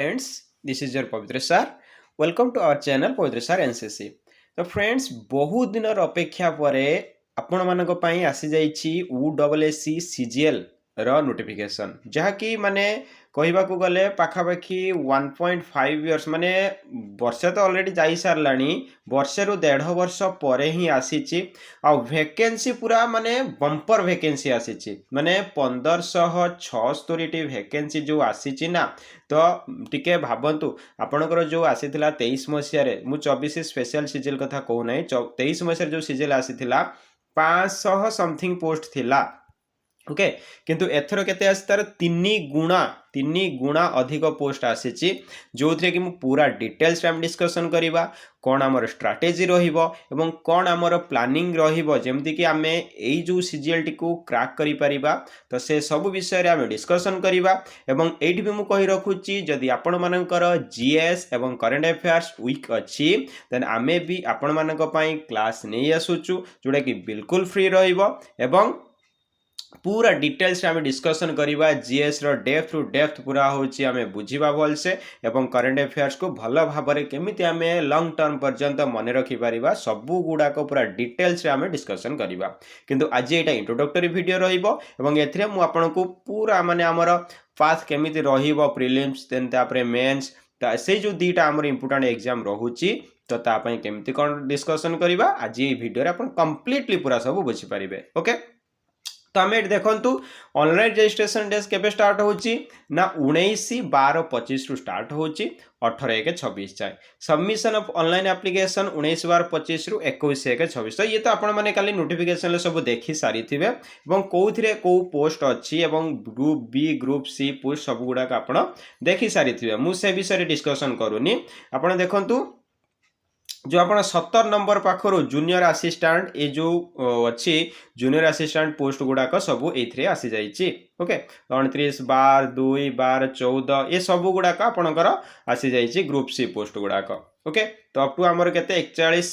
Friends, this is your Pavitra sir. Welcome to our channel Pavitra sir NCC. तो friends बहुत दिनर अपेक्षा परे आपण मानक पई आसी जाइछि USSC CGL ର ନୋଟିଫିକେସନ୍ ଯାହାକି ମାନେ କହିବାକୁ ଗଲେ ପାଖାପାଖି 1.5 ଇୟର୍ସ ମାନେ ବର୍ଷେ ତ ଅଲରେଡ଼ି ଯାଇସାରିଲାଣି ବର୍ଷେରୁ ଦେଢ଼ ବର୍ଷ ପରେ ହିଁ ଆସିଛି ଆଉ ଭେକେନ୍ସି ପୁରା ମାନେ ବମ୍ପର ଭେକେନ୍ସି ଆସିଛି ମାନେ 1576ଟି ଭେକେନ୍ସି ଯେଉଁ ଆସିଛି ନା ତ ଟିକେ ଭାବନ୍ତୁ ଆପଣଙ୍କର ଯେଉଁ ଆସିଥିଲା 23 ମସିହାରେ ମୁଁ 24 ସ୍ପେଶାଲ ସିଜିଏଲ୍ କଥା କହୁନାହିଁ 23 ମସିହାରେ ଯେଉଁ ସିଜିଏଲ୍ ଆସିଥିଲା 500 ସମଥିଙ୍ଗ ପୋଷ୍ଟ ଥିଲା ओके किंतु एथर केते आसी तार 3 गुणा अधिक पोस्ट आसीची जो थे कि मु पूरा डिटेल्स हम डिस्कशन करिबा कौन आमर स्ट्राटेजी रहिबो एवं कौन आमर प्लानिंग रहिबो जेमति कि आमे एई जो सीजीएल टी को क्रैक करि परिबा तो से सब विषय रे आमे डिस्कशन करिबा एवं एठी भी मु कहि रखुची जदि आपण मानकर जीएस एवं करंट अफेयर्स वीक अछि देन आमे भी आपण मानक पई क्लास नै आसुचु जोडा कि बिल्कुल फ्री रहिबो एवं पूरा डिटेल्स आम डिस्कसन करवा जीएस रो डेप्थ टू डेप्थ पूरा होची आमे बुझीबा भलसे एवं करंट अफेयर्स को भल भाबरे केमिति आमे लॉन्ग टर्म पर्यंत मने रखि परिबा सबु गुडा को पूरा डिटेल्स रे आमे डिस्कशन करवा किंतु आज एटा इंट्रोडक्टरी वीडियो रहिबो एवं एथरे मु आपनको पूरा माने हमर पाथ केमिति रहिबो प्रीलिम्स देन तापरे मेंस से जो दीटा हमर इंपोर्टेंट एग्जाम रहुची तो तापई केमिति कोन डिस्कशन करवा आज ए वीडियो रे अपन कंप्लीटली पूरा सब बुझी परिबे ओके तो आम देखु ऑनलाइन रजिस्ट्रेशन डेट केबे स्टार्ट होची ना 19/12/25 रु स्टार्ट होची 18/1/26 जाए सबमिशन ऑफ ऑनलाइन एप्लिकेशन 19/12/25 रु 21/1/26 तो ये तो आपण माने काली नोटिफिकेशन सब देखि सारी थिबे एवं कोउथिरे को पोस्ट अछि एवं group B group C post सब गुडा का आपण देखि सारी थिबे मु से विषय डिस्कशन करूनी आपण देखंतु जो आप 70 नंबर पाखर जूनियर असिस्टेंट ये जो अच्छी जूनियर असिस्टेंट पोस्ट गुड़ाक सब ये आसी जाइए ओके 29/12/2/12/14 ये सब गुड़ाक आपणकर आसी जाइए ग्रुप सी पोस्ट गुड़ाक ओके तो अप टू आमर के 41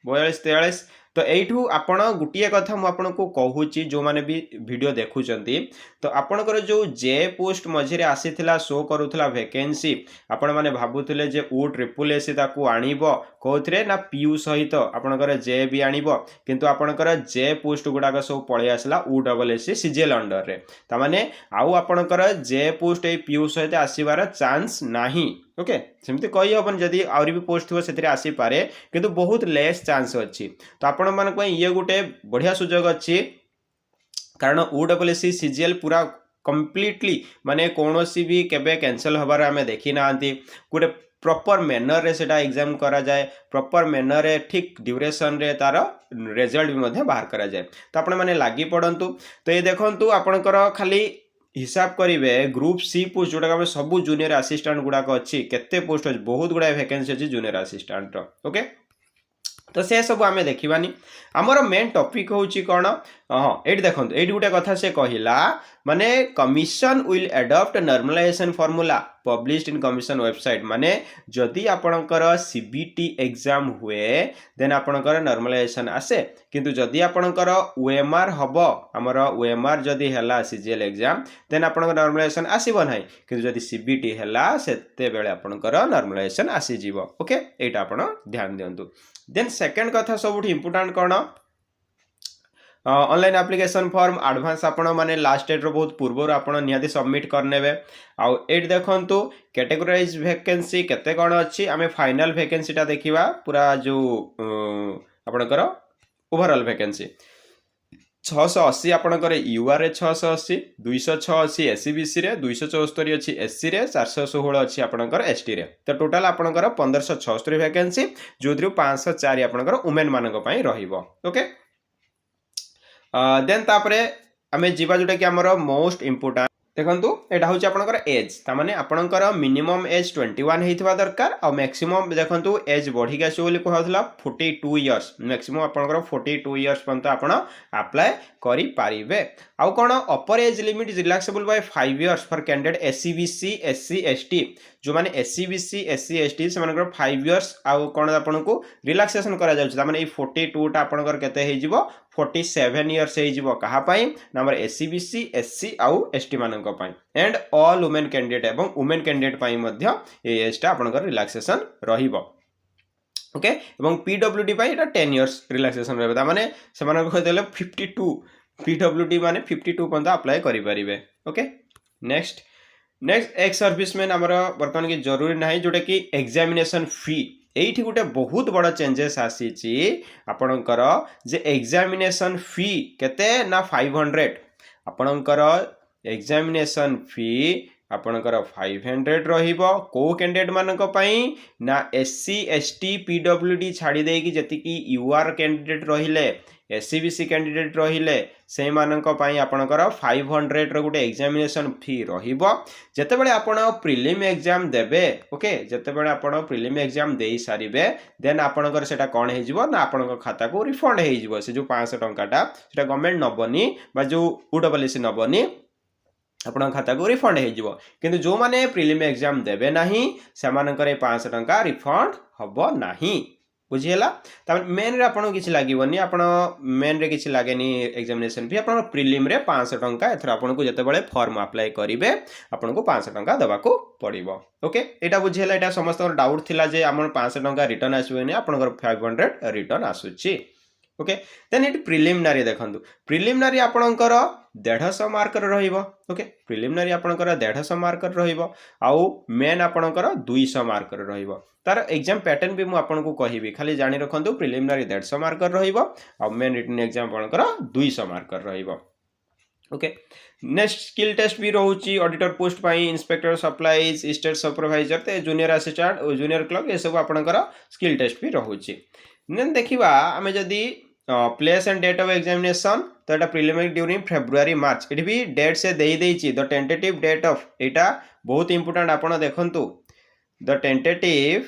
42 43 तो यू आपण गोटे कथा मुझे कहूँ जो मैंने भी वीडियो देखुंट तो आपणकर जो जे पोस्ट मझे आसीला शो करूला वैकेंसी आपण मैंने भावुले जे USSC आणव कौन ना पीयू सहित आपणकर जे भी आणव किंतु आपणकर जे पोस्ट गुड़ाक सब पलि आसला USSC CGL अंडर रे तामाने आउ आपणकर जे पोस्ट ए पीयू सहित आसबार चांस नाही ओके सेमती कही हबन जदि आउरी भी पोस्ट थो से आसी पारे किंतु बहुत लेस चांस अच्छी तो आपण मानक ये गोटे बढ़िया सुजोग अच्छी कारण USSC CGL पूरा कंप्लीटली माने कोनोसी भी केबे कैंसल हबार आमे देखि नांती गोटे प्रॉपर मैनर रे सेटा एग्जाम करा जाए प्रॉपर मैनर रे ठीक ड्यूरेशन रे तार रिजल्ट भी मध्य बाहर करा जाए तो आपण माने लागि पड़ंतु तो ये देखंतु आपणकर खाली हिसाब करेंगे ग्रुप सी पोस्ट जोटा सब जूनियर असिस्टेंट गुड़ाक अच्छी केते पोस्ट अच्छी बहुत गुड़ा वैकेंसी अच्छी जूनियर असिस्टेंट ओके तो से सब आम देखानी आमर मेन टॉपिक होची कौन हाँ ये देखो ये गोटे कथा से कहला माने commission will adopt normalisation formula published in commission website माने जदि आपणकर सीबीटी एग्जाम हुए देन आपणकर नॉर्मलाइजेशन आसे किंतु जदि आपणकर ओएमआर हबो हमर ओएमआर जदि हैला सीजीएल एग्जाम देन आपणकर नॉर्मलाइजेशन आसीबो नाही किंतु जदि सीबीटी हैला सेते बेले आपणकर नॉर्मलाइजेशन आसी जीवो ओके एटा आपण ध्यान दियंतु देन सेकंड कथा सबुठ इंपोर्टेंट कौन ऑनलाइन एप्लिकेशन फॉर्म एडवांस आपण माने लास्ट डेट रो बहुत पूर्व आपण निहाती सबमिट करनेबे आउ एट देखंतु कैटेगराइज वैकेंसी केते कोन अछि आमे फाइनल वैकेंसीटा देखिबा पूरा जो आपणकर ओवरऑल वैकेंसी 680 आपणकर यूआर रे 680 286 एससीबीसी रे 274 अछि एससी रे 416 अछि आपणकर एसटी रे तो टोटल आपणकर 1576 वैकेंसी जोद्रु 504 आपणकर वुमेन मानक पई रहिबो ओके देन तापरे आमे जीवा जोटा कि हमर मोस्ट इंपोर्टेंट देखंतु एटा होची आपणकर एज तामाने आपणकर मिनिमम एज 21 हेइथबा दरकार आ मैक्सिमम देखंतु एज बढ़ी गसो बोली कहथला 42 इयर्स मैक्सिमम आपणकर 42 इयर्स पंत आपण अप्लाई करि पारिबे आ कोन upper age limit relaxable by 5 years for candidate SEBC SC ST जो माने एससीबीसी एससी एसटी से मानकर 5 इयर्स आ कोन आपन को रिलैक्सेशन करा जाउछ तामाने 42 टा आपणकर केते हे जिवो 47 इयर्स हो कहा नाम एससीबीसी एससी आउ एसटी मानक एंड ऑल वुमेन कैंडिडेट एवं वुमेन कैंडिडेट ये एज टा आपनकर रिलैक्सेशन रहिबो ओके एवं पीडब्ल्यूडी एटा 10 इयर्स रिलैक्सेशन रहबा माने समान कहदेले 52 पीडब्ल्यूडी माने 52 पर्यंत अप्लाई करि परिबे ओके नेक्स्ट एक्स सर्विसमैन आमर बर्तमान की जरूरी ना जोटा कि एग्जामिनेशन फी एठी गोटे बहुत बड़ चेंजेस आसी आपणकर जे एग्जामिनेशन फी केते ना 500 आपणकर एग्जामिनेशन फी आपणकर 500 रहिबो को कैंडिडेट मानक पई ना एससी एसटी पीडब्ल्यूडी छाड़ी देकी जति यूआर कैंडिडेट रहिले एससीबीसी कैंडिडेट रहिले से मानक पई आपणकर 500 रो गोटे एग्जामिनेशन फी रहिबो जेतेबेले आपण प्रिलिम एग्जाम देबे ओके जेतेबेले आपण प्रिलिम एग्जाम देई सारिबे देन आपणकर सेटा कोन हे जिवो ना आपणक खाता को रिफंड हे जिवो से जो 500 टंकाटा सेटा गवर्नमेंट नबनी बा जो उडब्ल्यूसी नबनी आपण खाता को रिफंड हे जिवो किंतु जो माने प्रिलिम एग्जाम देबे नाही से मानकर 500 टंका रिफंड हबो नाही बुझीला तब मेन रे आपन किछि लागिवनी आपन मेन रे किछि लागेनी एग्जामिनेशन फी आपन प्रिलिम रे 500 टंका एथरा आपन को जते बेले फॉर्म अप्लाई करिवे आपन को 500 टंका दबा को पड़िबो ओके एटा बुझीला एटा समस्त डाउट थिला जे हमन 500 टंका रिटर्न आसीबेनी आपन 500 रिटर्न आसुची ओके देन इट प्रिलिमिनरी देखंतु प्रिलिमिनरी आपनकर 150 मार्क रहिबो ओके प्रिलिमिनरी आपनकर 150 मार्क रहिबो आउ मेन आपनकर 200 मार्क रहिबो तार एग्जाम पैटर्न भी मु आपन को कहिबी खाली जानि रखंतु प्रिलिमिनरी 150 मार्क रहिबो आउ मेन रिटन एग्जाम आपनकर 200 मार्क रहिबो ओके नेक्स्ट स्किल टेस्ट भी रहउची ऑडिटर पोस्ट पाई इंस्पेक्टर सप्लाईज स्टेट सुपरवाइजर ते जूनियर असिस्टेंट और जूनियर क्लर्क ये सब आपनकर स्किल टेस्ट भी रहउची नेन देखिबा हमें जदी place and date of examination तो एटा preliminary during February March it भी डेट से देई देइची द टेंटेटिव डेट ऑफ एटा बहुत इंपोर्टेंट आपण देखंतु the tentative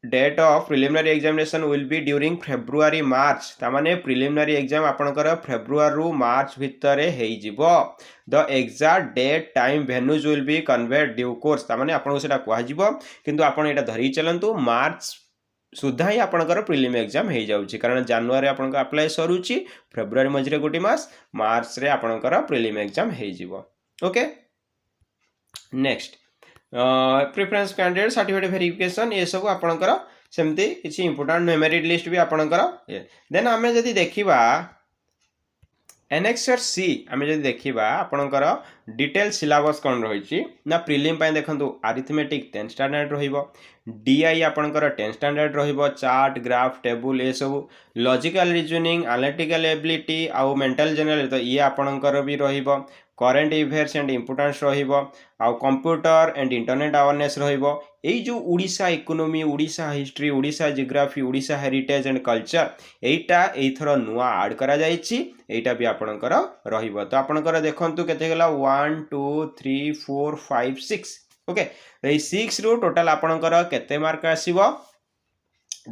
date of preliminary examination will be during February March तामाने प्रिलिमिनरी एग्जाम आपनकर फेब्रुआरी रु मार्च भितरे हेई जिवो the exact date time venues will be conveyed due course तामाने आपन सेटा कुआ जिवो किंतु आपण एटा धरि चलंतु मार्च सुधा ही आपनकर प्रिलिम एग्जाम हो जाउची कारण जनवरी आपनकर अप्लाई सरुची फेब्रुआरी मझरे गोटी मास मार्च रे आपनकर प्रिलिम एग्जाम हो जिवो okay next preference candidate certificate verification ये सब आपनकर सेमती किछि इंपोर्टेंट मेरिट लिस्ट भी आपनकर देन हमें जदी देखिबा एनेक्सर सी आम जब देखा आपणकर डिटेल सिलेबस कौन रही ना प्रिलिम देखो अरिथमेटिक 10 स्टैंडर्ड डीआई आपणकर 10 स्टैंडर्ड चार्ट ग्राफ टेबुल ये सब लॉजिकल रीजनिंग एनालिटिकल एबिलिटी आउ मेंटल जनरल तो ये आपणकर भी रहिबो करेंट इवेंट्स एंड इंपोर्टेंस रहिबो आउ कंप्यूटर एंड इंटरनेट अवेयरनेस रहिबो एई जो Orissa economy Orissa history Orissa geography Orissa heritage and culture एटा एथर नुआ ऐड करा जायछि एटा भी आपणकर रहिबो तो आपणकर देखंतु केते गेला 1 2 3 4 5 6 ओके ए 6 रो टोटल आपणकर केते मार्क आसीबो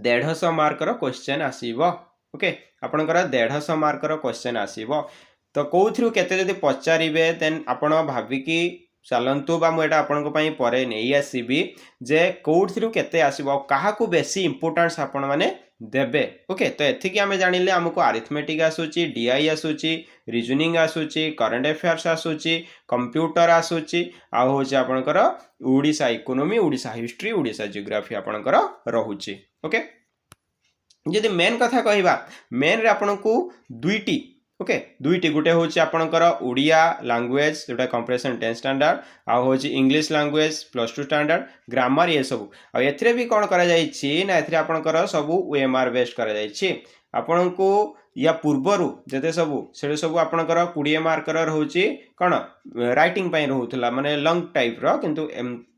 150 मार्क रो क्वेश्चन आसीबो ओके आपणकर 150 मार्क रो क्वेश्चन आसीबो तो कौथि केते जदि पचारे देन आपण भाविकी चलतु बा मुझे आपण परे नहीं आसबि जे कौथि केते आसीबो काहाकू बेसी इंपोर्टेंस आपण माने देबे ओके तो एथिकी आमे जानिले हमको अरिथमेटिक आसुची डीआई आसुची रीजनिंग आसुची करंट अफेयर्स आसुची कंप्यूटर आसुची आ होची आपणकर Orissa economy Orissa history Orissa geography आपणकर रहुची ओके जदि मेन कथा कहबा मेन रे आपणको दुईटी ओके दुईटी गोटे हूँ आपणकर ओडिया लैंग्वेज जोटा कंप्रेशन 10 स्टैंडर्ड आउ हूँ इंग्लिश लैंग्वेज +2 स्टैंडर्ड ग्रामर ये सब आउ भी कौन करा ना आपणकर सब ओएमआर बेस्ड करा आपण को या पूर्वर जते सब आपणकर 20 मार्कर रोचे कौन राइटिंग रोला माने लंग टाइप रो किंतु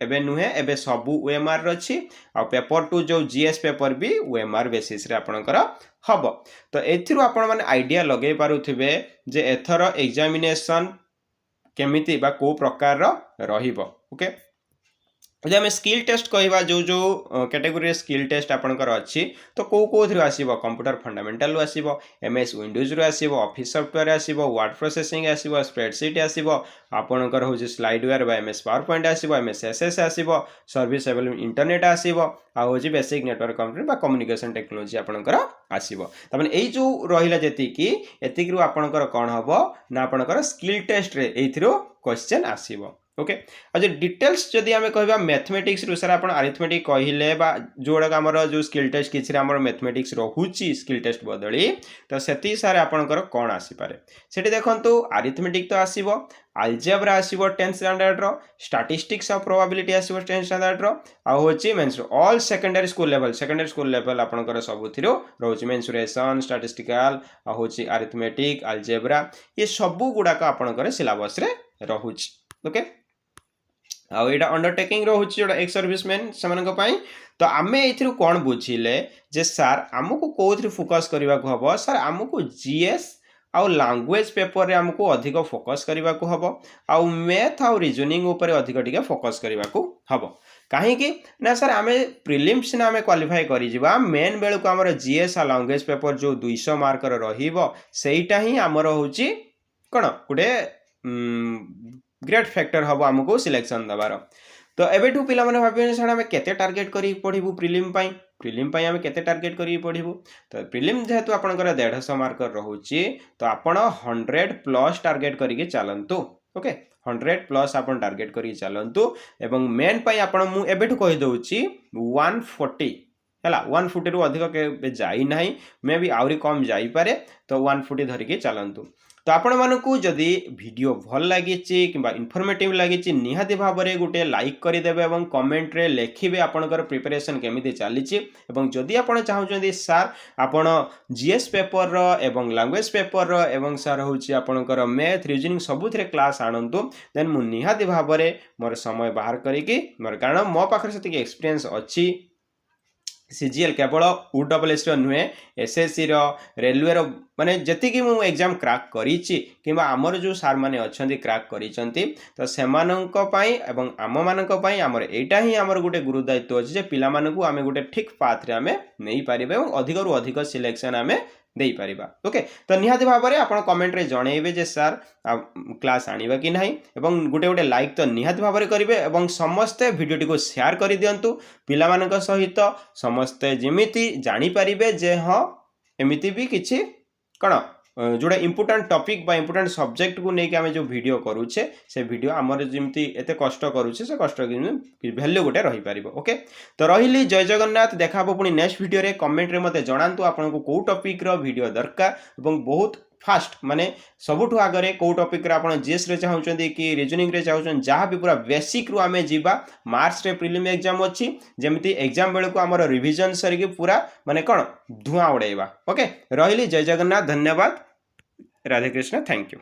एबे नुहे एबे सब ओएमआर अच्छी आ पेपर 2 जो जीएस पेपर भी ओएमआर बेसिस रे आपणकर हब तो एथिरु आपण माने आइडिया लगे पारुथिबे जे एथर एग्जामिनेशन केमिति बा को प्रकार रो रहिबो ओके ଯଦି ଆମେ ସ୍କିଲ୍ ଟେଷ୍ଟ କହିବା ଯେଉଁ କ୍ୟାଟେଗୋରୀରେ ସ୍କିଲ୍ ଟେଷ୍ଟ ଆପଣଙ୍କର ଅଛି ତ କେଉଁଥିରୁ ଆସିବ କମ୍ପ୍ୟୁଟର ଫଣ୍ଡାମେଣ୍ଟାଲରୁ ଆସିବ, MS ୱିଣ୍ଡୋଜରୁ ଆସିବ, ଅଫିସ୍ ସଫ୍ଟୱେର୍ ଆସିବ, ୱାର୍ଡ଼ ପ୍ରୋସେସିଂ ଆସିବ, ସ୍ପ୍ରେଡସିଟ୍ ଆସିବ, ଆପଣଙ୍କର ହେଉଛି ସ୍ଲାଇଡୱେୟାର ବା MS ପାୱାର ପଏଣ୍ଟ ଆସିବ, MS SS ଆସିବ, ସର୍ଭିସେବଲ୍ ଇଣ୍ଟରନେଟ୍ ଆସିବ, ଆଉ ହେଉଛି ବେସିକ୍ ନେଟୱାର୍କ କମ୍ପ୍ୟୁଟର ବା କମ୍ୟୁନିକେସନ୍ ଟେକ୍ନୋଲୋଜି ଆପଣଙ୍କର ଆସିବ। ତାମାନେ ଏଇ ଯେଉଁ ରହିଲା ଯେତିକି ଏତିକିରୁ ଆପଣଙ୍କର କ'ଣ ହେବ ନା ଆପଣଙ୍କର ସ୍କିଲ୍ ଟେଷ୍ଟରେ ଏଇଥିରୁ କ୍ୱେଶ୍ଚନ୍ ଆସିବ। ओके आज डिटेल्स जदि आम कह मैथमेटिक्स रु सर आप आरिथमेटिक कहले जोड़ाक आमर जो स्किल टेस्ट किसी आम मैथमेटिक्स रोचे स्किल टेस्ट बदली तो से सारे आपंकर कौन आसीपे से देखो आरिथमेटिक तो आसो आलजेब्रा आसो 10th standard statistics of probability आसो 10th स्टैंडर्ड आउे means all secondary school level आपंकर सब रोचे मेन्सुरेशन स्टैटिस्टिकल आउे आरिथमेटिक आलजेब्रा ये सब गुड़ाक आपंकर सिलेबस रोचे ओके आउ यहाँ अंडरटेकिंग रोचे जोड़ा एक्स सर्विसमैन से तो आम ए कौन बुझिले जे सार आमको कौन फोकस करने को हम सार आमको जीएस आउ लैंग्वेज पेपर रे आमको अधिक फोकस करने को हम आउ मैथ आउ रीजनिंग उपर अधिक टिके फोकस करने को हम कहीं ना सर आम प्रिलिम्स ना आम क्वालिफाई कर मेन बेलू को आम जीएस आ लैंग्वेज पेपर जो 200 मार्कर रहीटा ही आमर हूँ कौन गोटे ग्रेट फैक्टर हम आमको सिलेक्शन दबार तो एबेठू पिला माने भाबे सर आम केते टार्गेट करी पढ़िबू प्रिलिम आम केते टार्गेट करी पढ़िबू तो प्रिलिम जेहेतु आपनकर 150 मार्कर रहउची तो आपण 100+ टार्गेट करिके चलंतु ओके 100+ आपण टार्गेट करिके चलंतु एवं मेन पई आपण मु एबेठू कहि दउची 140 हैला 140 रु अधिक के जाई नाही मे भी आउरी कम जाई पारे तो 140 धरिके चलंतु तो आपण मानकू जदि वीडियो भल लगी कि इनफॉर्मेटिव लगी निहाती भाव में गोटे लाइक करदेवे और कमेंट रे लिखिबे आपनकर प्रिपरेशन केमिति चली जदि आप चाहते सार आपण जीएस पेपर रो एवं लैंग्वेज पेपर रो एवं सार होची आपनकर मैथ रीजनिंग सबुथिरे क्लास आणंतु देन मु निहाती भाव में मोर समय बाहर करिकी मोर कारण मो पाखरे सेतिक एक्सपीरियंस अछि सीजीएल केवल USS नुहे एसएससी रेलवे माने जति मु एग्जाम क्रैक करी कि आमर जो सार माने अच्छी क्रैक करी तो सेमानंकपाई एवं आम मानकपाई आमर एटा ही आमर गोटे गुरु दायित्व अच्छे जे पिला मानकू आमे गोटे ठीक पाथ रे आमे नहीं पारिबे एवं अधिक रु अधिक सिलेक्शन आमे देई परिबा ओके तो निहाती भाव में आप कमेंट रे जणेबे जे सर क्लास आनिबा कि नहीं एवं गोटे गोटे लाइक तो निहाती भाव में करेंगे एवं समस्ते वीडियोटी को शेयर कर दिंतु पिला मानक सहित समस्ते जमिति जानी पारिबे जे हाँ एमिति भी किछि कण जोड़ा इंपोर्टेंट टॉपिक बा इंपोर्टेंट सब्जेक्ट को लेकिन आम जो वीडियो करूचे से वीडियो आमर जमी एत कष्ट करूचे से कष्ट वैल्यू गोटे रही पार ओके तो रही जय जगन्नाथ देखा पुणी नेक्स्ट वीडियो रे कमेंट रे मते जणांतु आपको कौ टॉपिक रो वीडियो दरकार एवं बहुत फास्ट माने सबुठु आगरे कौ टॉपिक रे आपण जीएस रे चाहउचंदी कि रीजनिंग रे चाहउचन जहाँ भी पूरा बेसिक रु आमे जीवा मार्च रे प्रिलिम एग्जाम अछि जेमिति एग्जाम बेलू को आमर रिवीजन सरिके पूरा माने कोन धुआं उड़ाइबा ओके रहिली जय जगन्नाथ धन्यवाद राधे कृष्ण थैंक यू।